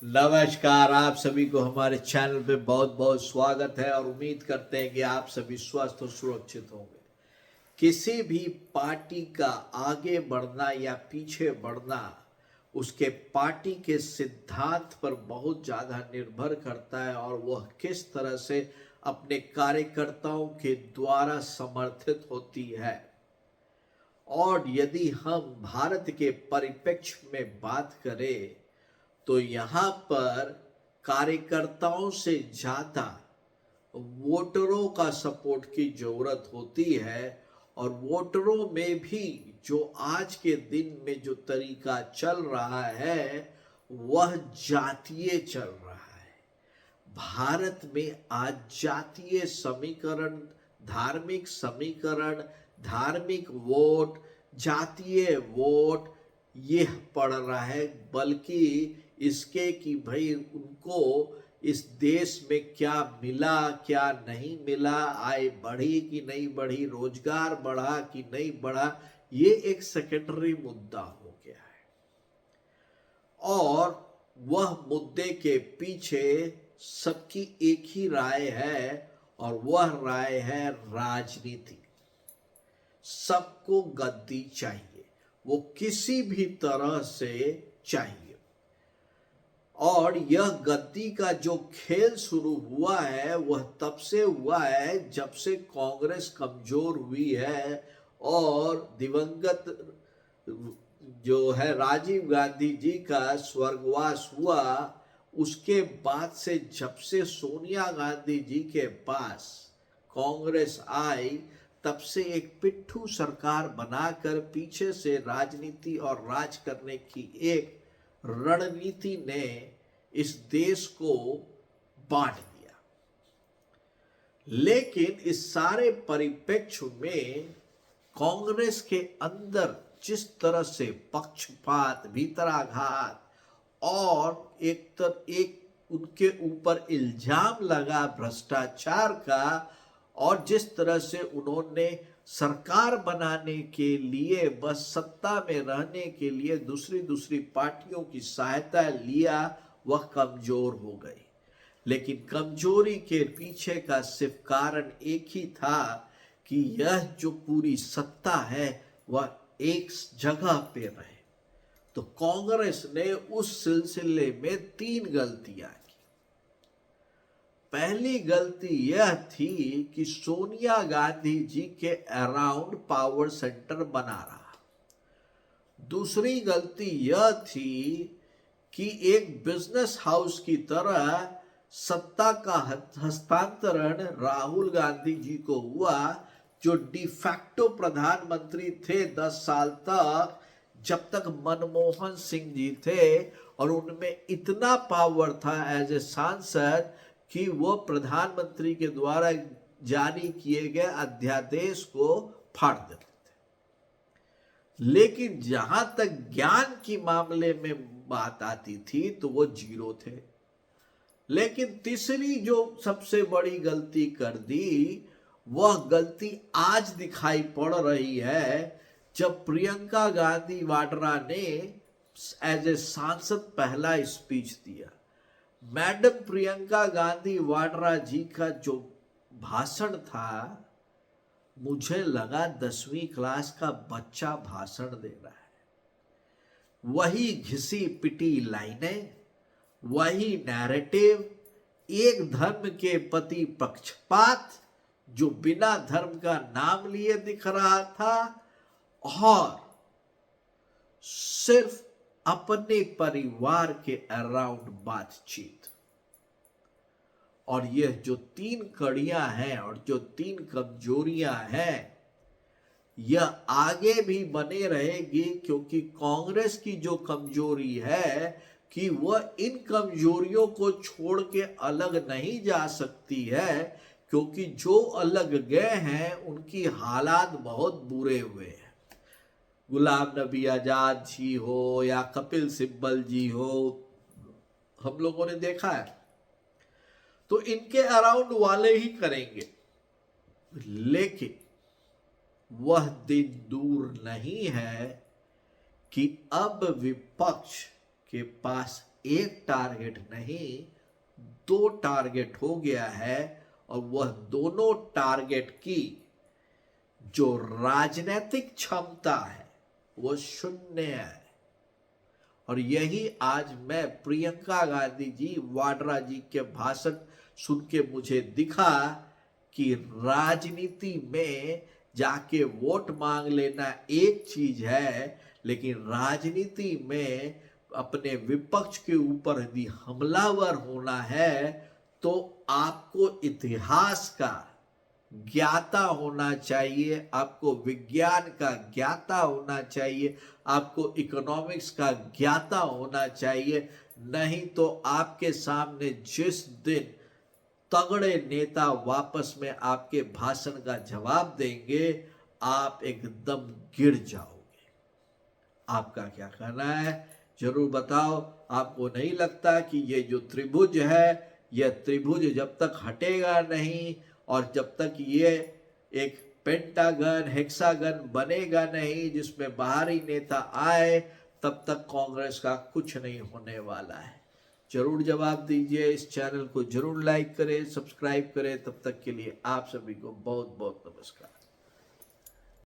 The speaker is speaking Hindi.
नमस्कार। आप सभी को हमारे चैनल पे बहुत बहुत स्वागत है और उम्मीद करते हैं कि आप सभी स्वस्थ और सुरक्षित होंगे। किसी भी पार्टी का आगे बढ़ना या पीछे बढ़ना उसके पार्टी के सिद्धांत पर बहुत ज़्यादा निर्भर करता है और वह किस तरह से अपने कार्यकर्ताओं के द्वारा समर्थित होती है। और यदि हम भारत के परिप्रेक्ष्य में बात करें तो यहाँ पर कार्यकर्ताओं से ज़्यादा वोटरों का सपोर्ट की जरूरत होती है। और वोटरों में भी जो आज के दिन में जो तरीका चल रहा है वह जातीय चल रहा है। भारत में आज जातीय समीकरण, धार्मिक समीकरण, धार्मिक वोट, जातीय वोट यह पड़ रहा है, बल्कि इसके कि भाई उनको इस देश में क्या मिला क्या नहीं मिला, आय बढ़ी कि नहीं बढ़ी, रोजगार बढ़ा कि नहीं बढ़ा, ये एक सेकेंडरी मुद्दा हो गया है। और वह मुद्दे के पीछे सबकी एक ही राय है और वह राय है राजनीति। सबको गद्दी चाहिए, वो किसी भी तरह से चाहिए। और यह गद्दी का जो खेल शुरू हुआ है वह तब से हुआ है जब से कांग्रेस कमजोर हुई है और दिवंगत जो है राजीव गांधी जी का स्वर्गवास हुआ। उसके बाद से जब से सोनिया गांधी जी के पास कांग्रेस आई तब से एक पिट्ठू सरकार बनाकर पीछे से राजनीति और राज करने की एक रणनीति ने इस देश को बांट दिया। लेकिन इस सारे परिप्रेक्ष्य में कांग्रेस के अंदर जिस तरह से पक्षपात, भीतराघात और एक उनके ऊपर इल्जाम लगा भ्रष्टाचार का, और जिस तरह से उन्होंने सरकार बनाने के लिए, बस सत्ता में रहने के लिए दूसरी पार्टियों की सहायता लिया, वह कमजोर हो गई। लेकिन कमजोरी के पीछे का सिर्फ कारण एक ही था कि यह जो पूरी सत्ता है वह एक जगह पे रहे। तो कांग्रेस ने उस सिलसिले में 3 गलतियां की। पहली गलती यह थी कि सोनिया गांधी जी के अराउंड पावर सेंटर बना रहा। दूसरी गलती यह थी कि एक बिजनेस हाउस की तरह सत्ता का हस्तांतरण राहुल गांधी जी को हुआ, जो डिफैक्टो प्रधानमंत्री थे 10 साल तक, जब तक मनमोहन सिंह जी थे, और उनमें इतना पावर था एज ए सांसद कि वो प्रधानमंत्री के द्वारा जारी किए गए अध्यादेश को फाड़ देते थे। लेकिन जहां तक ज्ञान की मामले में बात आती थी तो वो जीरो थे। लेकिन तीसरी जो सबसे बड़ी गलती कर दी, वह गलती आज दिखाई पड़ रही है जब प्रियंका गांधी वाड्रा ने एज ए सांसद पहला स्पीच दिया। मैडम प्रियंका गांधी वाड्रा जी का जो भाषण था, मुझे लगा 10वीं क्लास का बच्चा भाषण दे रहा है। वही घिसी पिटी लाइनें, वही नैरेटिव, एक धर्म के प्रति पक्षपात जो बिना धर्म का नाम लिए दिख रहा था, और सिर्फ अपने परिवार के अराउंड बातचीत। और यह जो 3 कड़ियां हैं और जो 3 कमजोरियां हैं, यह आगे भी बने रहेगी, क्योंकि कांग्रेस की जो कमजोरी है कि वह इन कमजोरियों को छोड़ के अलग नहीं जा सकती है, क्योंकि जो अलग गए हैं उनकी हालात बहुत बुरे हुए हैं। गुलाम नबी आजाद जी हो या कपिल सिब्बल जी हो, हम लोगों ने देखा है। तो इनके अराउंड वाले ही करेंगे। लेकिन वह दिन दूर नहीं है कि अब विपक्ष के पास एक टारगेट नहीं, 2 टारगेट हो गया है, और वह दोनों टारगेट की जो राजनीतिक क्षमता है वो शून्य है। और यही आज मैं प्रियंका गांधी जी वाड्रा जी के भाषण सुन के मुझे दिखा कि राजनीति में जाके वोट मांग लेना एक चीज है, लेकिन राजनीति में अपने विपक्ष के ऊपर यदि हमलावर होना है तो आपको इतिहास का ज्ञाता होना चाहिए, आपको विज्ञान का ज्ञाता होना चाहिए, आपको इकोनॉमिक्स का ज्ञाता होना चाहिए। नहीं तो आपके सामने जिस दिन तगड़े नेता वापस में आपके भाषण का जवाब देंगे, आप एकदम गिर जाओगे। आपका क्या कहना है जरूर बताओ। आपको नहीं लगता कि ये जो त्रिभुज है, यह त्रिभुज जब तक हटेगा नहीं और जब तक ये एक पेंटागन हेक्सागन बनेगा नहीं जिसमें बाहरी नेता आए, तब तक कांग्रेस का कुछ नहीं होने वाला है। जरूर जवाब दीजिए। इस चैनल को जरूर लाइक करें, सब्सक्राइब करें। तब तक के लिए आप सभी को बहुत बहुत नमस्कार।